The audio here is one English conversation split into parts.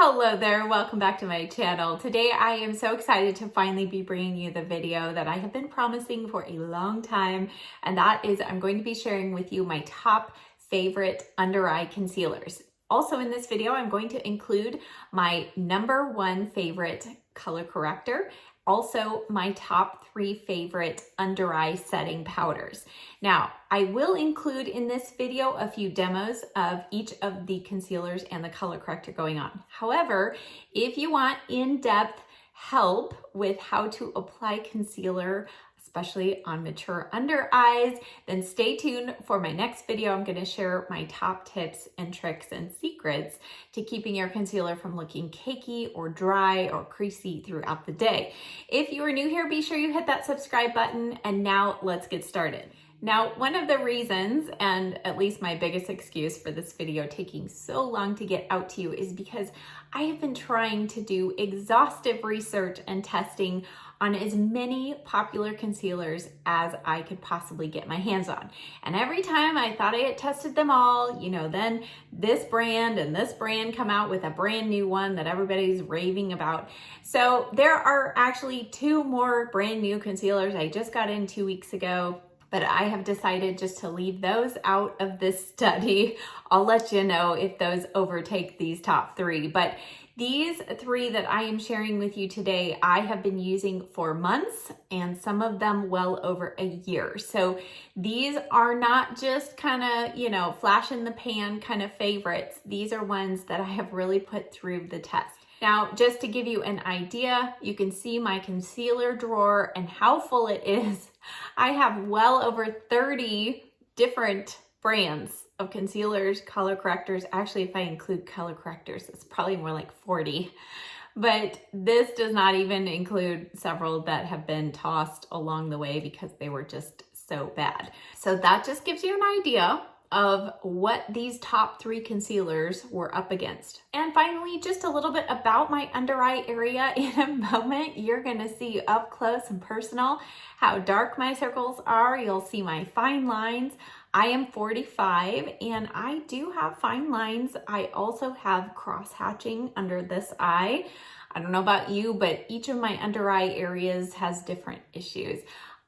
Hello there, welcome back to my channel. Today I am so excited to finally be bringing you the video that I have been promising for a long time, and that is I'm going to be sharing with you my top favorite under eye concealers. Also in this video, I'm going to include my #1 favorite color corrector, also my top 3 favorite under eye setting powders. Now, I will include in this video a few demos of each of the concealers and the color corrector going on. However, if you want in-depth help with how to apply concealer, especially on mature under eyes, then stay tuned for my next video. I'm going to share my top tips and tricks and secrets to keeping your concealer from looking cakey or dry or creasy throughout the day. If you are new here, be sure you hit that subscribe button, and now let's get started. Now, one of the reasons, and at least my biggest excuse for this video taking so long to get out to you, is because I have been trying to do exhaustive research and testing on as many popular concealers as I could possibly get my hands on. And every time I thought I had tested them all, then this brand and this brand come out with a brand new one that everybody's raving about. So there are actually 2 more brand new concealers I just got in 2 weeks ago, but I have decided just to leave those out of this study. I'll let you know if those overtake these top 3. But these 3 that I am sharing with you today, I have been using for months, and some of them well over a year. So these are not just kind of, flash in the pan kind of favorites. These are ones that I have really put through the test. Now, just to give you an idea, you can see my concealer drawer and how full it is. I have well over 30 different brands of concealers, color correctors. Actually, if I include color correctors, it's probably more like 40. But this does not even include several that have been tossed along the way because they were just so bad. So that just gives you an idea of what these top 3 concealers were up against. And finally, just a little bit about my under eye area. In a moment, you're gonna see up close and personal how dark my circles are. You'll see my fine lines. I am 45 and I do have fine lines. I also have cross hatching under this eye. I don't know about you, but each of my under eye areas has different issues.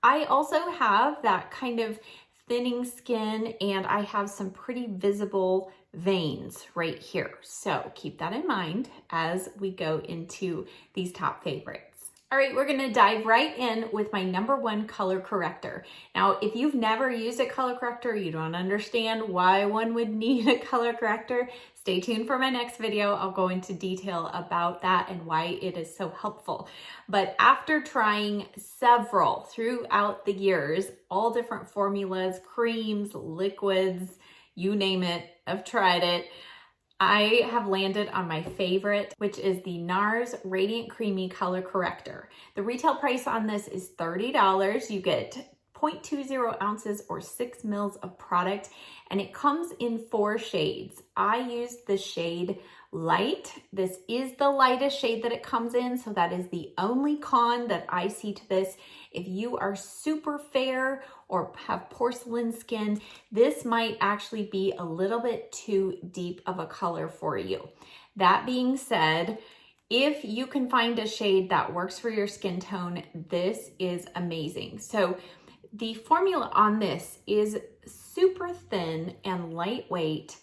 I also have that kind of thinning skin, and I have some pretty visible veins right here. So keep that in mind as we go into these top favorites. All right, we're gonna dive right in with my #1 color corrector. Now, if you've never used a color corrector, you don't understand why one would need a color corrector, stay tuned for my next video. I'll go into detail about that and why it is so helpful. But after trying several throughout the years, all different formulas, creams, liquids, you name it, I've tried it, I have landed on my favorite, which is the NARS Radiant Creamy Color Corrector. The retail price on this is $30. You get 0.20 ounces or 6 mils of product, and it comes in 4 shades. I used the shade Light. This is the lightest shade that it comes in, so that is the only con that I see to this. If you are super fair or have porcelain skin, this might actually be a little bit too deep of a color for you. That being said, if you can find a shade that works for your skin tone, this is amazing. So the formula on this is super thin and lightweight,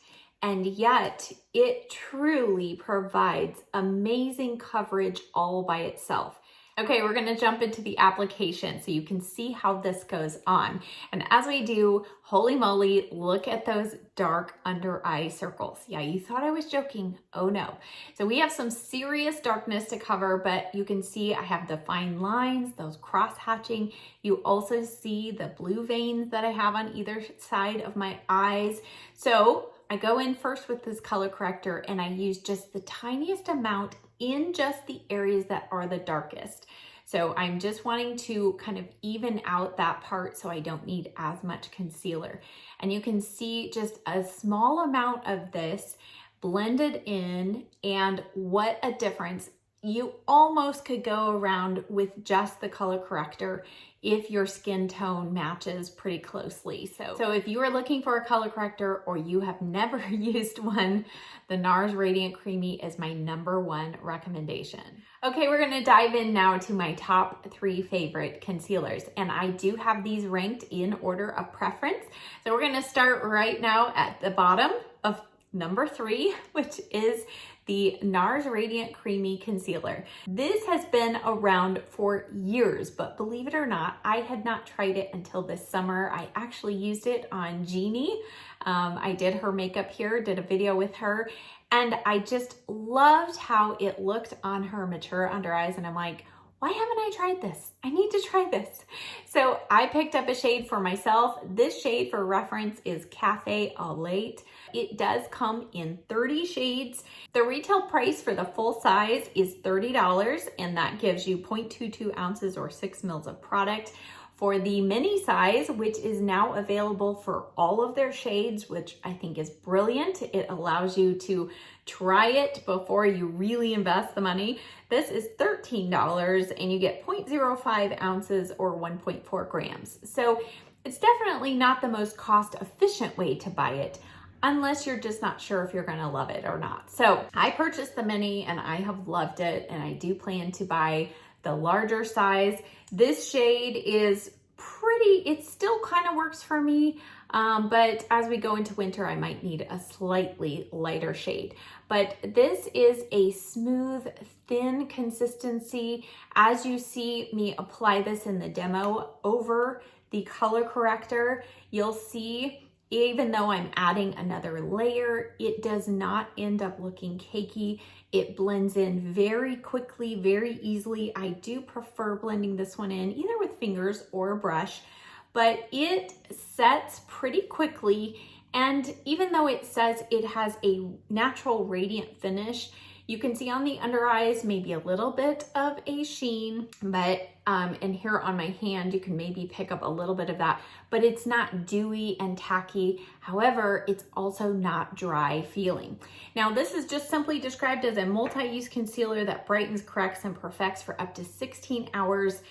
and yet it truly provides amazing coverage all by itself. Okay, we're gonna jump into the application so you can see how this goes on. And as we do, holy moly, look at those dark under eye circles. Yeah, you thought I was joking. Oh no. So we have some serious darkness to cover, but you can see I have the fine lines, those cross hatching. You also see the blue veins that I have on either side of my eyes. So I go in first with this color corrector and I use just the tiniest amount in just the areas that are the darkest. So I'm just wanting to kind of even out that part so I don't need as much concealer. And you can see just a small amount of this blended in, and what a difference you almost could go around with just the color corrector if your skin tone matches pretty closely. So if you are looking for a color corrector or you have never used one, the NARS Radiant Creamy is my #1 recommendation. Okay, we're gonna dive in now to my top 3 favorite concealers. And I do have these ranked in order of preference. So we're gonna start right now at the bottom of number 3, which is the NARS Radiant Creamy Concealer. This has been around for years, but believe it or not, I had not tried it until this summer. I actually used it on Jeannie. I did her makeup here, did a video with her, and I just loved how it looked on her mature under eyes, and I'm like, why haven't I tried this? I need to try this. So I picked up a shade for myself. This shade for reference is Cafe Au Lait. It does come in 30 shades. The retail price for the full size is $30, and that gives you 0.22 ounces or 6 mils of product. For the mini size, which is now available for all of their shades, which I think is brilliant. It allows you to try it before you really invest the money. This is $13 and you get 0.05 ounces or 1.4 grams. So it's definitely not the most cost efficient way to buy it, unless you're just not sure if you're gonna love it or not. So I purchased the mini and I have loved it, and I do plan to buy the larger size. This shade is pretty, it still kind of works for me, but as we go into winter, I might need a slightly lighter shade. But this is a smooth, thin consistency. As you see me apply this in the demo over the color corrector, you'll see even though I'm adding another layer, it does not end up looking cakey. It blends in very quickly, very easily. I do prefer blending this one in either with fingers or a brush, but it sets pretty quickly. And even though it says it has a natural radiant finish, you can see on the under eyes maybe a little bit of a sheen, but and here on my hand, you can maybe pick up a little bit of that, but it's not dewy and tacky. However, it's also not dry feeling. Now, this is just simply described as a multi-use concealer that brightens, corrects, and perfects for up to 16 hours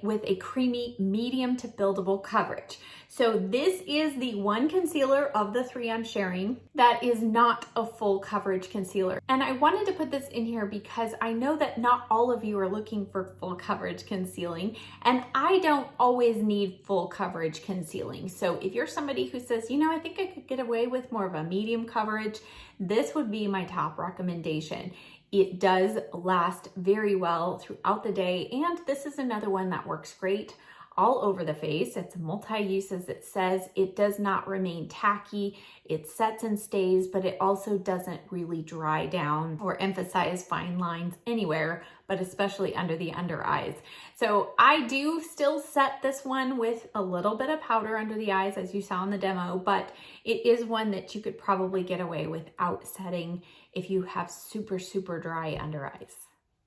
with a creamy medium to buildable coverage. So this is the one concealer of the 3 I'm sharing that is not a full coverage concealer. And I wanted to put this in here because I know that not all of you are looking for full coverage concealing, and I don't always need full coverage concealing. So if you're somebody who says, you know, I think I could get away with more of a medium coverage, this would be my top recommendation. It does last very well throughout the day, and this is another one that works great all over the face. It's multi-use, as it says. It does not remain tacky. It sets and stays, but it also doesn't really dry down or emphasize fine lines anywhere, but especially under the under eyes. So I do still set this one with a little bit of powder under the eyes, as you saw in the demo, but it is one that you could probably get away without setting if you have super, super dry under eyes.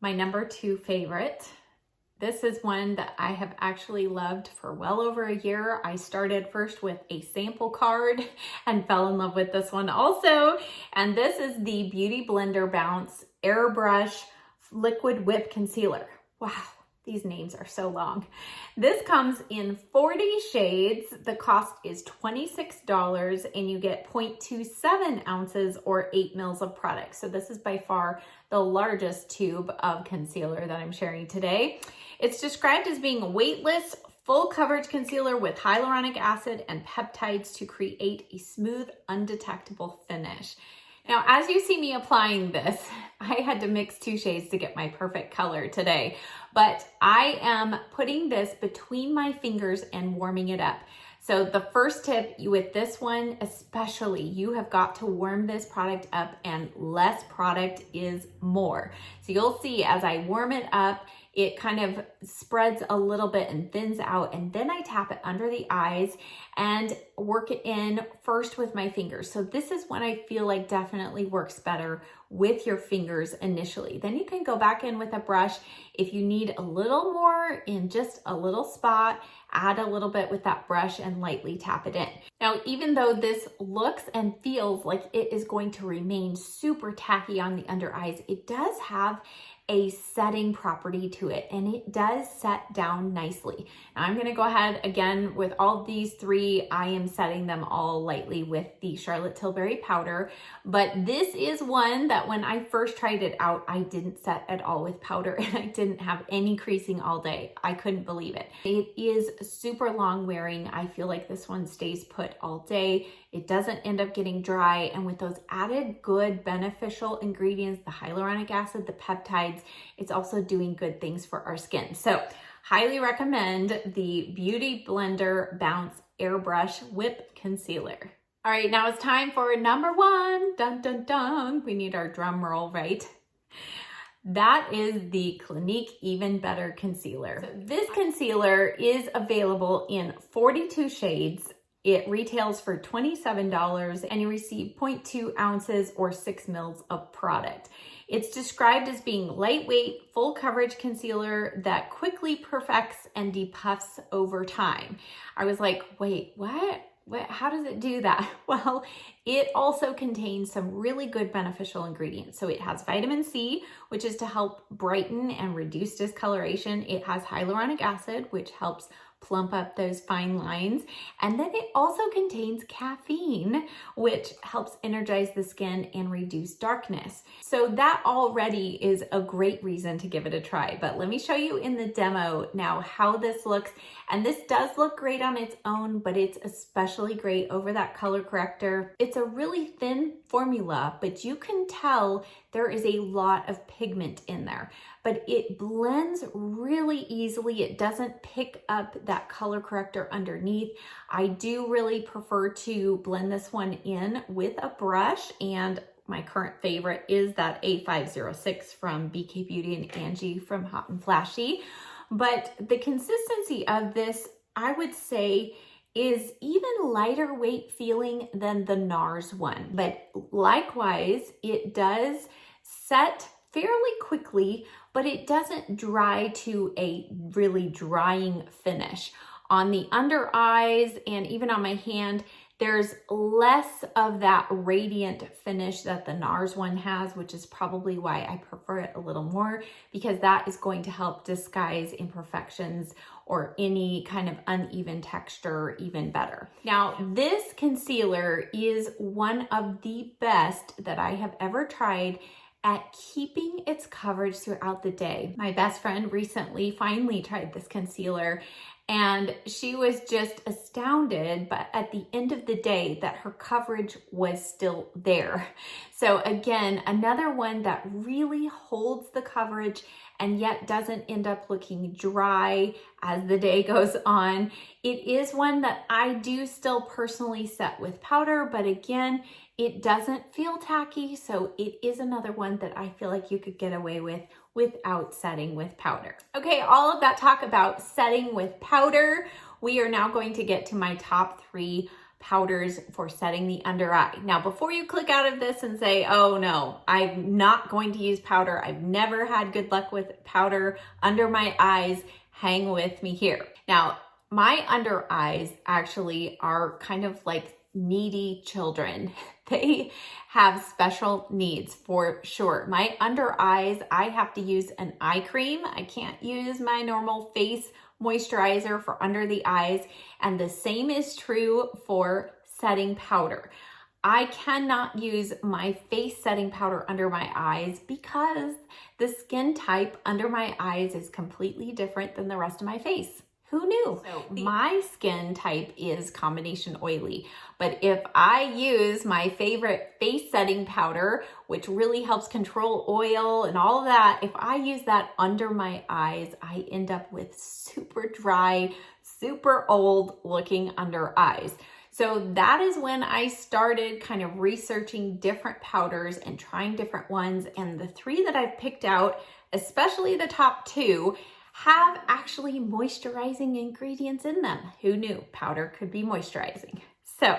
My #2 favorite. This is one that I have actually loved for well over a year. I started first with a sample card and fell in love with this one also. And this is the Beauty Blender Bounce Airbrush Liquid Whip Concealer. Wow, these names are so long. This comes in 40 shades. The cost is $26 and you get 0.27 ounces or 8 mils of product. So this is by far the largest tube of concealer that I'm sharing today. It's described as being a weightless, full coverage concealer with hyaluronic acid and peptides to create a smooth, undetectable finish. Now, as you see me applying this, I had to mix 2 shades to get my perfect color today, but I am putting this between my fingers and warming it up. So the first tip with this one, especially, you have got to warm this product up, and less product is more. So you'll see as I warm it up, it kind of spreads a little bit and thins out, and then I tap it under the eyes and work it in first with my fingers. So this is when I feel like definitely works better with your fingers initially. Then you can go back in with a brush. If you need a little more in just a little spot, add a little bit with that brush and lightly tap it in. Now, even though this looks and feels like it is going to remain super tacky on the under eyes, it does have a setting property to it, and it does set down nicely. Now I'm gonna go ahead again with all these three. I am setting them all lightly with the Charlotte Tilbury powder, but this is one that when I first tried it out, I didn't set at all with powder, and I didn't have any creasing all day. I couldn't believe it. It is super long wearing. I feel like this one stays put all day. It doesn't end up getting dry, and with those added good beneficial ingredients, the hyaluronic acid, the peptides, it's also doing good things for our skin. So highly recommend the Beauty Blender Bounce Airbrush Whip Concealer. All right, now it's time for number one. Dun, dun, dun. We need our drum roll, right? That is the Clinique Even Better Concealer. So this concealer is available in 42 shades. It retails for $27 and you receive 0.2 ounces or 6 mils of product. It's described as being lightweight, full coverage concealer that quickly perfects and depuffs over time. I was like, wait, what? How does it do that? Well, it also contains some really good beneficial ingredients. So it has vitamin C, which is to help brighten and reduce discoloration. It has hyaluronic acid, which helps plump up those fine lines. And then it also contains caffeine, which helps energize the skin and reduce darkness. So that already is a great reason to give it a try. But let me show you in the demo now how this looks. And this does look great on its own, but it's especially great over that color corrector. It's a really thin formula, but you can tell there is a lot of pigment in there, but it blends really easily. It doesn't pick up that color corrector underneath. I do really prefer to blend this one in with a brush, and my current favorite is that A506 from BK Beauty and Angie from Hot and Flashy. But the consistency of this, I would say, is even lighter weight feeling than the NARS one. But likewise, it does set fairly quickly, but it doesn't dry to a really drying finish. On the under eyes and even on my hand, there's less of that radiant finish that the NARS one has, which is probably why I prefer it a little more, because that is going to help disguise imperfections or any kind of uneven texture even better. Now, this concealer is one of the best that I have ever tried at keeping its coverage throughout the day. My best friend recently finally tried this concealer, and she was just astounded, but at the end of the day, that her coverage was still there. So again, another one that really holds the coverage and yet doesn't end up looking dry as the day goes on. It is one that I do still personally set with powder, but again, it doesn't feel tacky, so it is another one that I feel like you could get away with without setting with powder. Okay, all of that talk about setting with powder, we are now going to get to my top 3 powders for setting the under eye. Now, before you click out of this and say, oh no, I'm not going to use powder, I've never had good luck with powder under my eyes, hang with me here. Now, my under eyes actually are kind of like needy children. They have special needs for sure. My under eyes, I have to use an eye cream. I can't use my normal face moisturizer for under the eyes. And the same is true for setting powder. I cannot use my face setting powder under my eyes because the skin type under my eyes is completely different than the rest of my face. Who knew? So my skin type is combination oily, but if I use my favorite face setting powder, which really helps control oil and all of that, if I use that under my eyes, I end up with super dry, super old looking under eyes. So that is when I started kind of researching different powders and trying different ones. And the 3 that I've picked out, especially the top 2, have actually moisturizing ingredients in them. Who knew powder could be moisturizing? So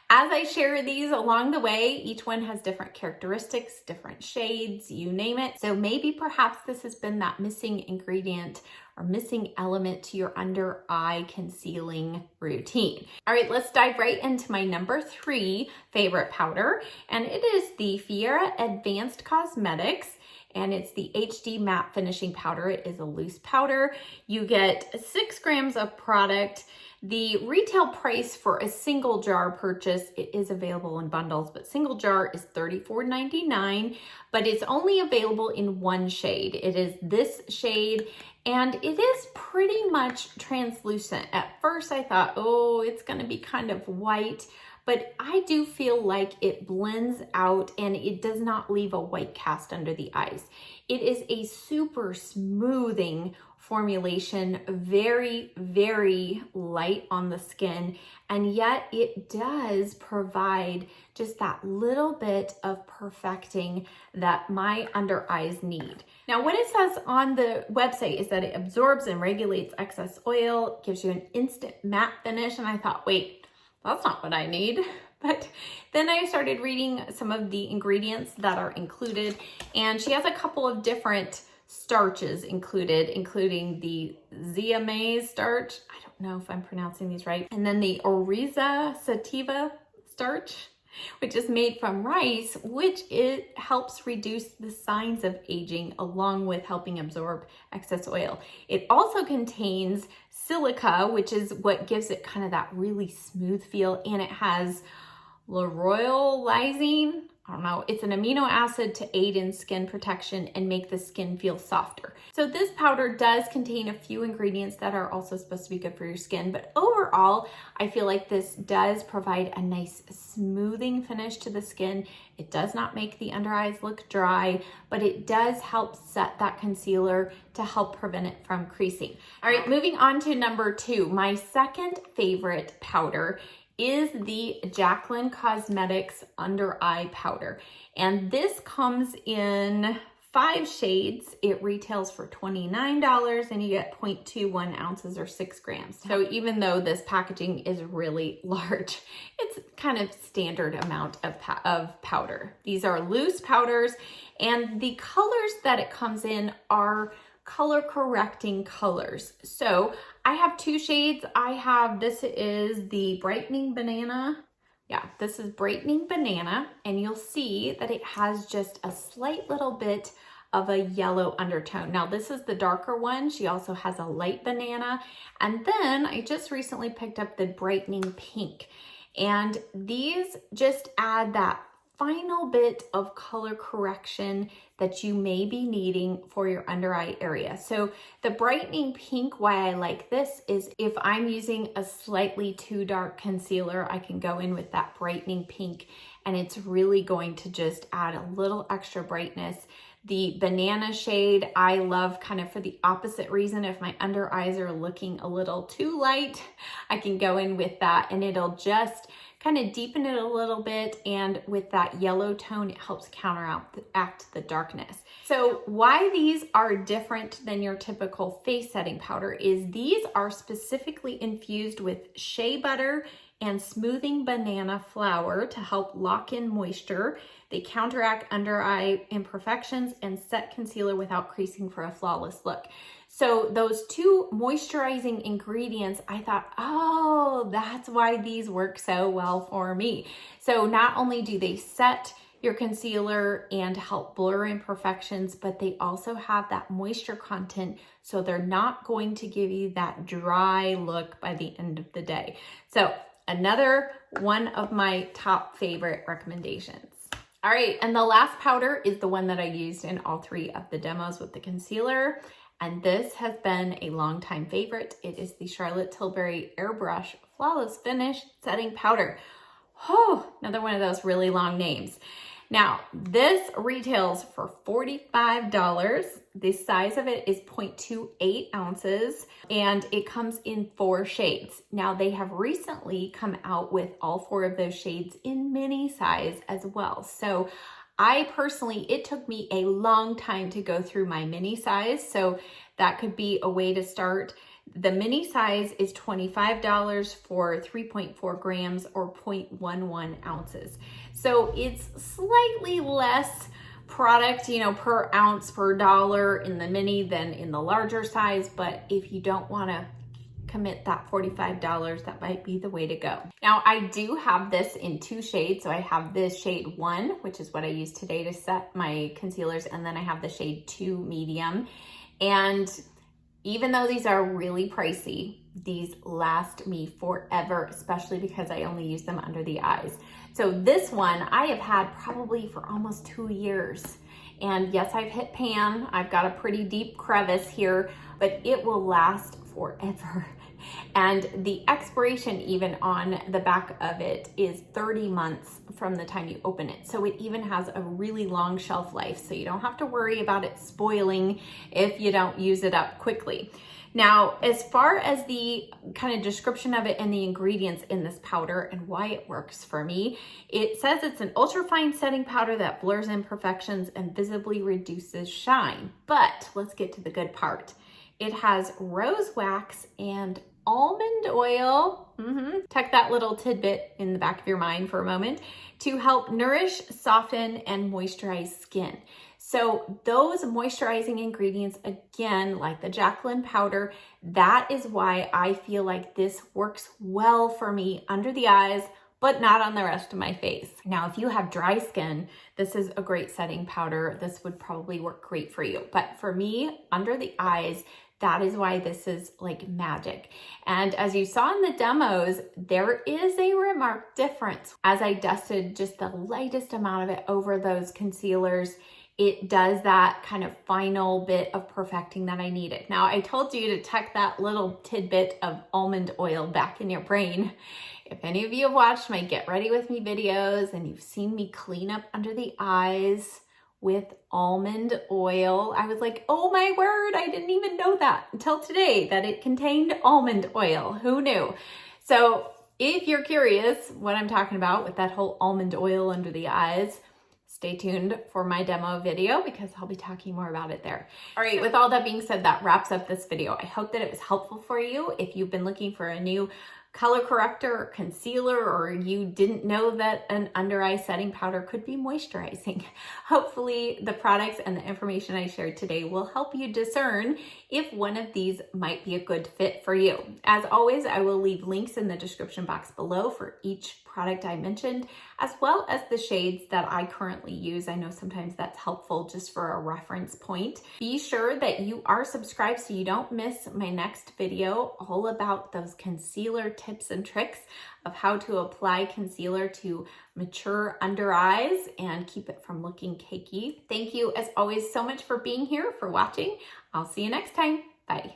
as I share these along the way, each one has different characteristics, different shades, you name it. So maybe perhaps this has been that missing ingredient or missing element to your under eye concealing routine. All right, let's dive right into my number 3 favorite powder, and it is the Fiera Advanced Cosmetics. And it's the HD Matte Finishing Powder. It is a loose powder. You get 6 grams of product. The retail price for a single jar purchase, it is available in bundles, but single jar is $34.99, but it's only available in one shade. It is this shade, and it is pretty much translucent. At first I thought, oh, it's gonna be kind of white, but I do feel like it blends out and it does not leave a white cast under the eyes. It is a super smoothing formulation, very, very light on the skin, and yet it does provide just that little bit of perfecting that my under eyes need. Now, what it says on the website is that it absorbs and regulates excess oil, gives you an instant matte finish, and I thought, wait, that's not what I need. But then I started reading some of the ingredients that are included, and she has a couple of different starches included, including the Ziamase starch. I don't know if I'm pronouncing these right. And then the Oriza sativa starch, which is made from rice, which it helps reduce the signs of aging along with helping absorb excess oil. It also contains silica, which is what gives it kind of that really smooth feel, and it has lauryl lysine. I don't know, it's an amino acid to aid in skin protection and make the skin feel softer. So this powder does contain a few ingredients that are also supposed to be good for your skin, but overall, I feel like this does provide a nice smoothing finish to the skin. It does not make the under eyes look dry, but it does help set that concealer to help prevent it from creasing. All right, moving on to number 2, my second favorite powder is the Jaclyn Cosmetics Under Eye Powder. And this comes in 5 shades. It retails for $29 and you get 0.21 ounces or 6 grams. So even though this packaging is really large, it's kind of standard amount of powder. These are loose powders, and the colors that it comes in are color correcting colors. So I have 2 shades. This is the Brightening Banana. Yeah, this is Brightening Banana, and you'll see that it has just a slight little bit of a yellow undertone. Now this is the darker one. She also has a light banana. And then I just recently picked up the Brightening Pink, and these just add that final bit of color correction that you may be needing for your under eye area. So the Brightening Pink, why I like this is if I'm using a slightly too dark concealer, I can go in with that Brightening Pink, and it's really going to just add a little extra brightness. The banana shade I love kind of for the opposite reason. If my under eyes are looking a little too light, I can go in with that and it'll just kind of deepen it a little bit, and with that yellow tone, it helps counteract the darkness. So why these are different than your typical face setting powder is these are specifically infused with shea butter and smoothing banana flour to help lock in moisture. They counteract under eye imperfections and set concealer without creasing for a flawless look. So those 2 moisturizing ingredients, I thought, oh, that's why these work so well for me. So not only do they set your concealer and help blur imperfections, but they also have that moisture content, so they're not going to give you that dry look by the end of the day. So another one of my top favorite recommendations. All right, and the last powder is the one that I used in all 3 of the demos with the concealer. And this has been a long time favorite. It is the Charlotte Tilbury Airbrush Flawless Finish Setting Powder. Oh, another one of those really long names. Now, this retails for $45. The size of it is 0.28 ounces, and it comes in 4 shades. Now, they have recently come out with all 4 of those shades in mini size as well. So I personally, it took me a long time to go through my mini size, so that could be a way to start. The mini size is $25 for 3.4 grams or 0.11 ounces. So it's slightly less product, you know, per ounce per dollar in the mini than in the larger size. But if you don't want to commit that $45, that might be the way to go. Now, I do have this in 2 shades. So I have this shade 1, which is what I use today to set my concealers. And then I have the shade 2 medium. And even though these are really pricey, these last me forever, especially because I only use them under the eyes. So this one I have had probably for almost 2 years. And yes, I've hit pan. I've got a pretty deep crevice here, but it will last forever. And the expiration even on the back of it is 30 months from the time you open it. So it even has a really long shelf life. So you don't have to worry about it spoiling if you don't use it up quickly. Now, as far as the kind of description of it and the ingredients in this powder and why it works for me, it says it's an ultrafine setting powder that blurs imperfections and visibly reduces shine. But let's get to the good part. It has rose wax and almond oil, tuck that little tidbit in the back of your mind for a moment, to help nourish, soften, and moisturize skin. So those moisturizing ingredients, again, like the Jacqueline powder, that is why I feel like this works well for me under the eyes, but not on the rest of my face. Now, if you have dry skin, this is a great setting powder. This would probably work great for you. But for me, under the eyes, that is why this is like magic. And as you saw in the demos, there is a remarked difference. As I dusted just the lightest amount of it over those concealers, it does that kind of final bit of perfecting that I needed. Now, I told you to tuck that little tidbit of almond oil back in your brain. If any of you have watched my Get Ready With Me videos and you've seen me clean up under the eyes with almond oil, I was like, oh my word, I didn't even know that until today, that it contained almond oil. Who knew? So if you're curious what I'm talking about with that whole almond oil under the eyes, stay tuned for my demo video because I'll be talking more about it there. All right, with all that being said, that wraps up this video. I hope that it was helpful for you. If you've been looking for a new color corrector or concealer, or you didn't know that an under eye setting powder could be moisturizing, hopefully the products and the information I shared today will help you discern if one of these might be a good fit for you. As always, I will leave links in the description box below for each product I mentioned, as well as the shades that I currently use. I know sometimes that's helpful just for a reference point. Be sure that you are subscribed so you don't miss my next video all about those concealer tips and tricks of how to apply concealer to mature under eyes and keep it from looking cakey. Thank you as always so much for being here, for watching. I'll see you next time. Bye.